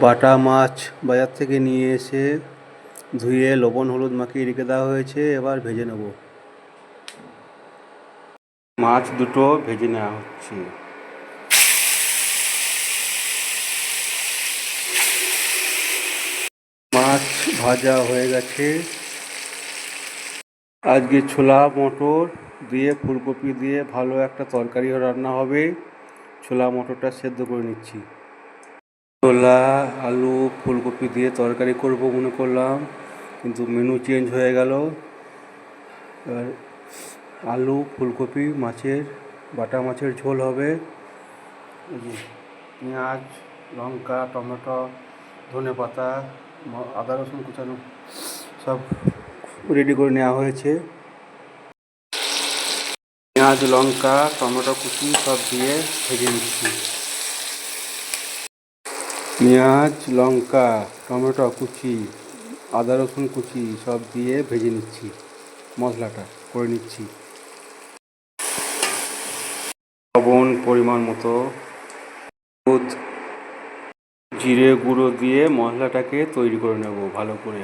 বাটা মাছ বাজার থেকে নিয়ে এসে ধুয়ে লবণ হলুদ মাখিয়ে রেখে দেওয়া হয়েছে। এবার ভেজে নেব। মাছ দুটো ভেজে নেওয়া হচ্ছে। মাছ ভাজা হয়ে গেছে। আজকে ছোলা মটর দিয়ে ফুলকপি দিয়ে ভালো একটা তরকারিও রান্না হবে। ছোলা মটরটা সেদ্ধ করে নিচ্ছি। ছোলা আলু ফুলকপি দিয়ে তরকারি করব মনে করলাম, কিন্তু মেনু চেঞ্জ হয়ে গেল। এবার আলু ফুলকপি মাছের বাটা মাছের ঝোল হবে। পেঁয়াজ লঙ্কা টমেটো ধনেপাতা আদা রসুন কুচানো সব রেডি করে নেওয়া হয়েছে। পেঁয়াজ লঙ্কা টমেটো কুচি সব দিয়ে ভেজে নিচ্ছি। পেঁয়াজ লঙ্কা টমেটো কুচি আদা রসুন কুচি সব দিয়ে ভেজে নিচ্ছি, মশলাটা করে নিচ্ছি। লবণ পরিমাণ মতো, হলুদ জিরে গুঁড়ো দিয়ে মশলাটাকে তৈরি করে নেব ভালো করে।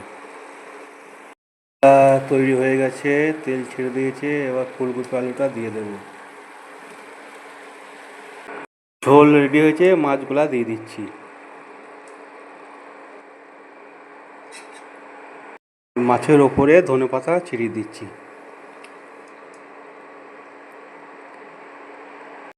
তৈরি হয়ে গেছে, তেল ছেড়ে দিয়েছে। এবার ফুলকপি আলুটা দিয়ে দেব। ঝোল রেডি হয়েছে, মাছগুলা দিয়ে দিচ্ছি। মাছের ওপরে ধনেপাতা ছিটিয়ে দিচ্ছি।